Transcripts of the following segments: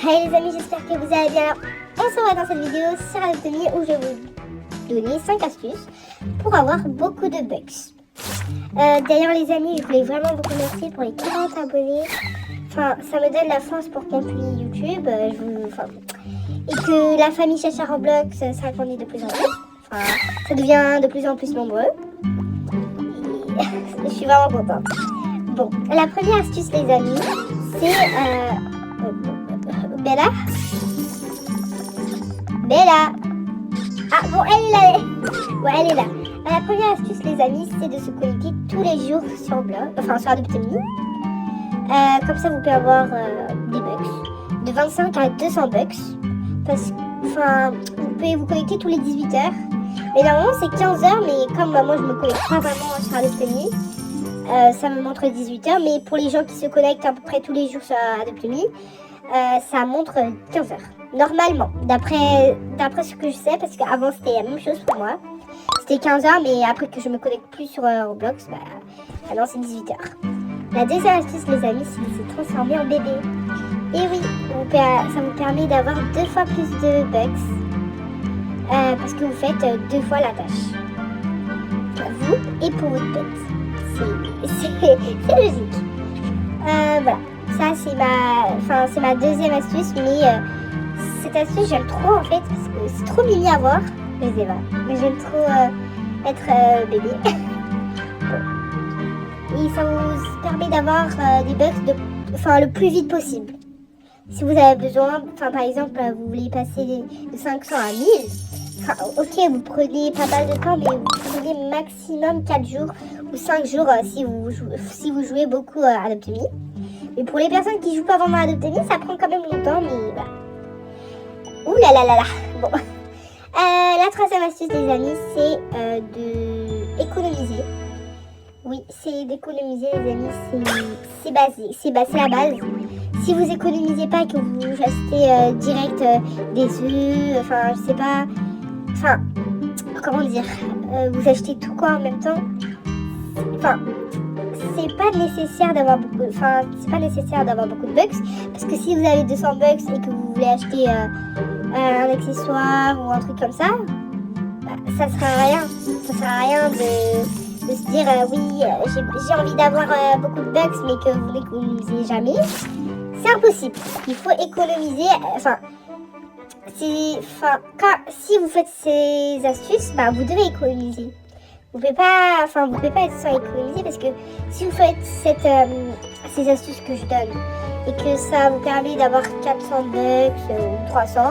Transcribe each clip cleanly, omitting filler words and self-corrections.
Hey les amis, j'espère que vous allez bien. On se voit dans cette vidéo sur Adoptemi où je vais vous donner 5 astuces pour avoir beaucoup de bugs. D'ailleurs les amis, je voulais vraiment vous remercier pour les 40 abonnés. Enfin, ça me donne la force pour continuer YouTube. Et que la famille Chacha Roblox s'agrandit de plus en plus. Enfin, ça devient de plus en plus nombreux. Et je suis vraiment contente. Bon, la première astuce les amis, c'est Bella. Ah bon, elle est là. Ouais, elle est là. La première astuce les amis, c'est de se connecter tous les jours sur sur Adoptemi. Comme ça, vous pouvez avoir des bugs. De 25 à 200 bugs. Vous pouvez vous connecter tous les 18 heures. Mais normalement, c'est 15 heures. Mais comme moi, je me connecte pas vraiment sur Adoptemi, ça me montre 18 heures. Mais pour les gens qui se connectent à peu près tous les jours sur Adoptemi, ça montre 15 heures. Normalement, d'après ce que je sais, parce qu'avant, c'était la même chose pour moi. C'était 15 heures, mais après que je me connecte plus sur Roblox, maintenant, c'est 18 heures. La deuxième astuce, les amis, c'est de se transformer en bébé. Et oui, ça vous permet d'avoir 2 fois plus de bugs. Parce que vous faites 2 fois la tâche. Pour vous et pour votre pet. C'est logique. Voilà. Ça, c'est ma deuxième astuce. Mais cette astuce, j'aime trop en fait. Parce que c'est trop mignon à voir. Je sais pas. Mais j'aime trop être bébé. Et ça vous permet d'avoir des bugs le plus vite possible. Si vous avez besoin, par exemple, vous voulez passer de 500 à 1000, ok, vous prenez pas mal de temps, mais vous prenez maximum 4 jours ou 5 jours si vous jouez beaucoup à Adoptemi. Mais pour les personnes qui jouent pas vraiment à Adoptemi, ça prend quand même longtemps, mais voilà. Ouh là là là là. Bon. La troisième astuce, les amis, c'est d'économiser. Oui, c'est d'économiser, les amis, c'est la base. Si vous économisez pas, que vous achetez direct des œufs, je sais pas, comment dire, vous achetez tout quoi en même temps, c'est pas nécessaire d'avoir beaucoup de bugs, parce que si vous avez 200 bugs et que vous voulez acheter un accessoire ou un truc comme ça, ça sert à rien de se dire oui, j'ai envie d'avoir beaucoup de bugs mais que vous n'économisez jamais. C'est impossible. Il faut économiser. Si vous faites ces astuces, vous devez économiser. Vous pouvez pas être sans économiser, parce que si vous faites ces astuces que je donne et que ça vous permet d'avoir 400 bucks ou 300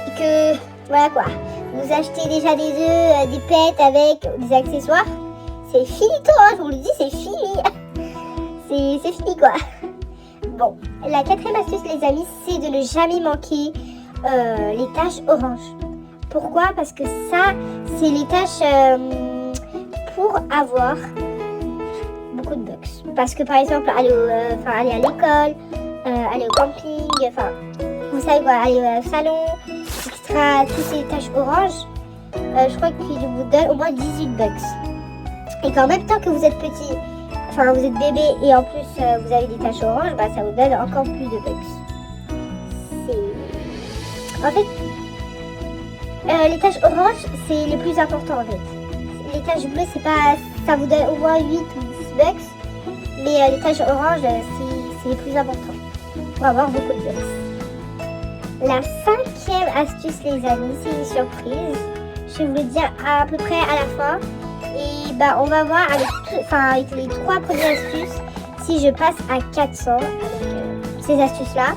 et que voilà quoi, vous achetez déjà des œufs, des pets avec des accessoires, c'est finito, hein, je vous le dis, c'est fini. C'est fini quoi. Bon, la quatrième astuce les amis, c'est de ne jamais manquer les tâches orange. Pourquoi? Parce que ça, c'est les tâches pour avoir beaucoup de bugs. Parce que par exemple, aller à l'école, aller au camping, vous savez quoi, aller au salon, etc. Toutes ces tâches orange, je crois qu'il vous donne au moins 18 bugs. Et qu'en même temps que vous êtes petit, vous êtes bébé et en plus vous avez des taches oranges, ça vous donne encore plus de bugs. En fait, les taches oranges, c'est les plus importants en fait. Les taches bleues, ça vous donne au moins 8 ou 10 bugs. Mais les taches oranges, c'est les plus importants pour avoir beaucoup de bugs. La cinquième astuce les amis, c'est une surprise. Je vais vous le dire à peu près à la fin. Et on va voir avec les 3 premières astuces si je passe à 400 avec ces astuces-là.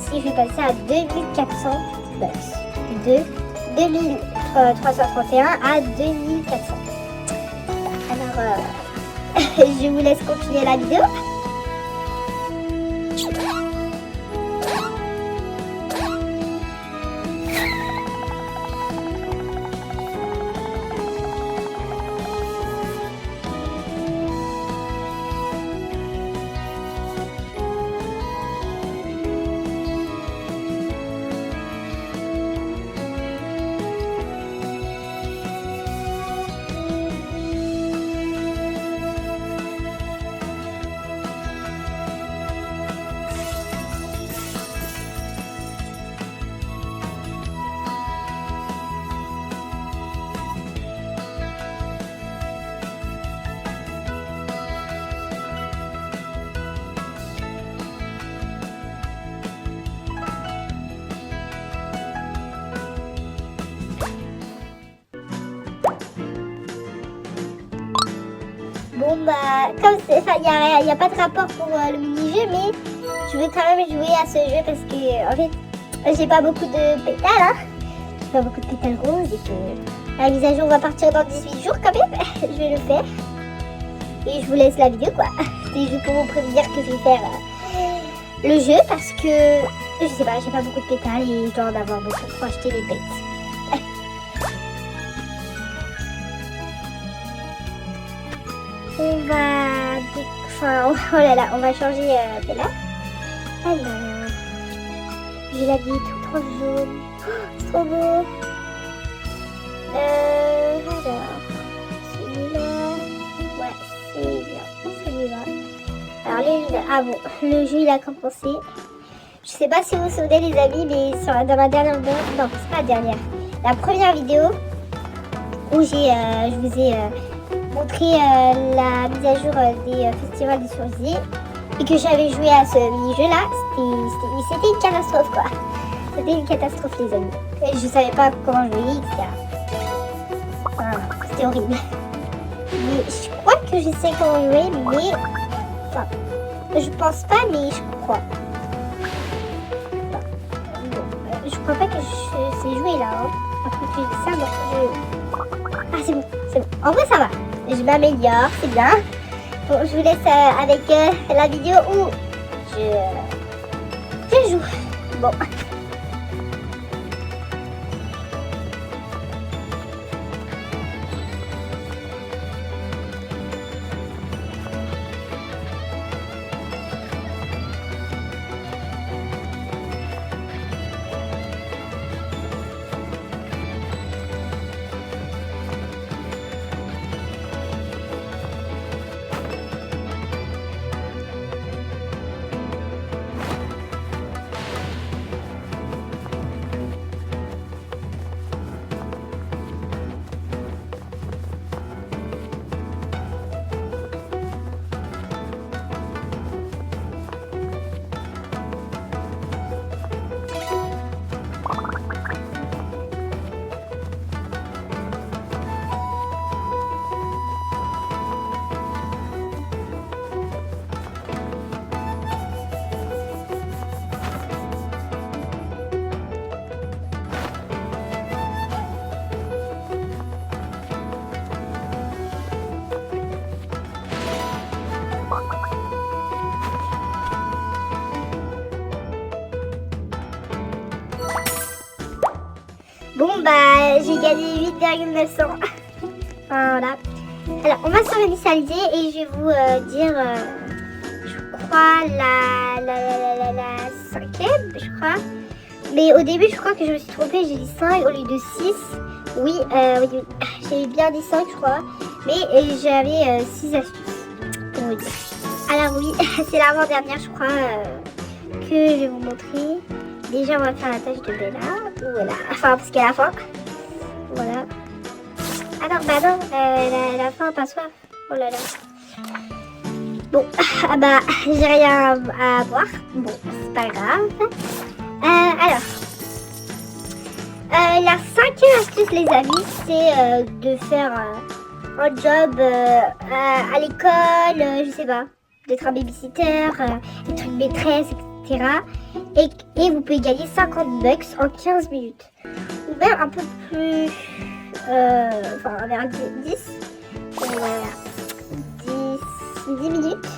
Si je vais passer à 2400 bucks. De 2331 à 2400. Alors, je vous laisse continuer la vidéo. Bon bah, comme il n'y a pas de rapport pour le mini-jeu, mais je veux quand même jouer à ce jeu parce que en fait, j'ai pas beaucoup de pétales, hein. J'ai pas beaucoup de pétales roses et que la mise à jour va partir dans 18 jours quand même. Je vais le faire. Et je vous laisse la vidéo quoi. C'est juste pour vous prévenir que je vais faire le jeu parce que je sais pas, j'ai pas beaucoup de pétales et je dois en avoir beaucoup pour acheter les pets. On va... Enfin, oh là là, on va changer Bella. Alors... J'ai l'habillé tout trop jaune. Oh, c'est trop beau. Alors... Celui-là... Ouais, c'est bien. Celui-là. Alors, ah bon, le jeu, il a commencé. Je sais pas si vous vous souvenez, les amis, mais dans ma dernière vidéo... Non, c'est pas la dernière. La première vidéo où je vous ai... montré la mise à jour des festivals de cerisier et que j'avais joué à ce mini-jeu là, c'était une catastrophe quoi. C'était une catastrophe les amis. Et je savais pas comment jouer, etc. Enfin, c'était horrible. Mais je crois que je sais comment jouer, mais... Enfin, je pense pas, mais je crois. Enfin, bon, je crois pas que je sais jouer là. Hein. Après que je dis ça, non, Ah c'est bon, c'est bon. En vrai ça va. Je m'améliore, c'est bien. Bon, je vous laisse avec la vidéo où je joue. Bon. Bon bah j'ai gagné 8,900. Voilà. Alors on va s'initialiser et je vais vous dire je crois la cinquième, je crois. Mais au début je crois que je me suis trompée, j'ai dit 5 au lieu de 6. Oui, oui, j'ai bien dit 5 je crois. Mais j'avais 6 astuces pour vous dire. Alors oui, c'est l'avant-dernière je crois que je vais vous montrer. Déjà, on va faire la tâche de Bella. Voilà. Enfin, parce qu'à la fin. Voilà. Ah non, bah non, la fin, pas soif. Oh là là. Bon, ah bah, j'ai rien à boire. Bon, c'est pas grave. Alors. La cinquième astuce, les amis, c'est de faire un job à l'école, je sais pas. D'être un babysitter, d'être une maîtresse, etc. Et vous pouvez gagner 50 bucks en 15 minutes. Ou même un peu plus... enfin, vers 10. Voilà. 10 minutes.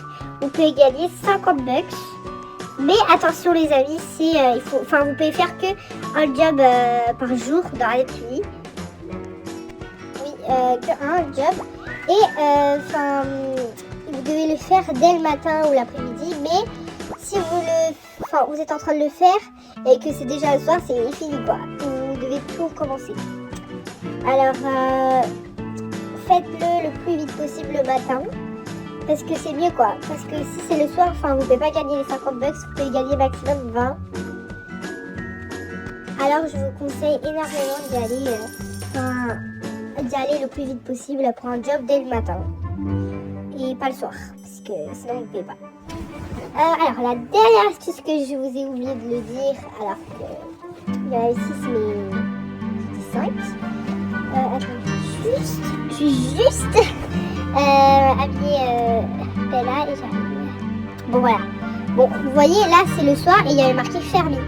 Vous pouvez gagner 50 bucks. Mais attention les amis, vous pouvez faire que un job par jour dans la nuit. Oui, que un job. Et vous devez le faire dès le matin ou l'après-midi. Mais si vous êtes en train de le faire et que c'est déjà le soir, c'est fini quoi. Vous devez tout recommencer. Alors, faites-le le plus vite possible le matin. Parce que c'est mieux quoi. Parce que si c'est le soir, vous ne pouvez pas gagner les 50 bucks, vous pouvez gagner maximum 20. Alors, je vous conseille énormément d'y aller le plus vite possible pour un job dès le matin. Et pas le soir, parce que sinon vous ne pouvez pas. Alors, la dernière astuce que je vous ai oublié de le dire, alors que il y en avait 6, mais j'ai dit 5. Attends, je suis juste habillée Bon, voilà. Bon, vous voyez, là, c'est le soir et il y avait marqué fermé.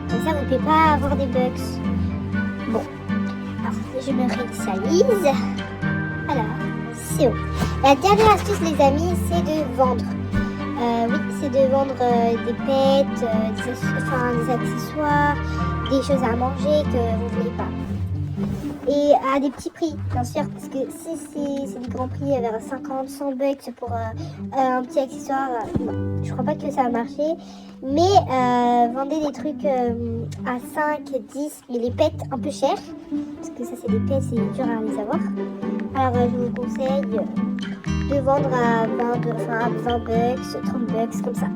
Comme ça, vous ne pouvez pas avoir des bugs. Bon. Alors, je me réinitialise. Alors, c'est bon. La dernière astuce, les amis, c'est de vendre. Oui, c'est de vendre des pets, des accessoires, des choses à manger que vous ne voulez pas. Et à des petits prix, bien sûr, parce que si c'est des grands prix vers 50, 100 bucks pour un petit accessoire, non, je crois pas que ça va marcher. Mais vendez des trucs à 5, 10, mais les pets un peu chers, parce que ça c'est des pets, c'est dur à les avoir. Alors je vous conseille de vendre à 20 bucks, 30 bucks, comme ça.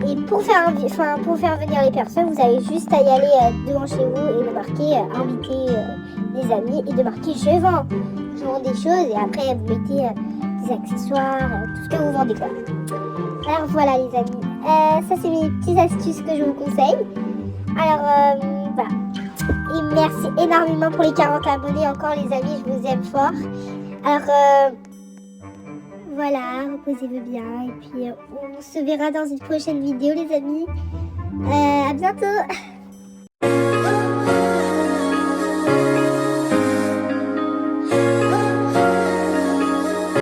Et pour faire venir les personnes, vous avez juste à y aller devant chez vous et de marquer inviter des amis et de marquer je vends des choses et après vous mettez des accessoires, tout ce que vous vendez quoi. Alors voilà les amis, ça c'est mes petites astuces que je vous conseille. Alors voilà. Et merci énormément pour les 40 abonnés encore les amis, je vous aime fort. Alors voilà, reposez-vous bien et puis on se verra dans une prochaine vidéo les amis. À bientôt.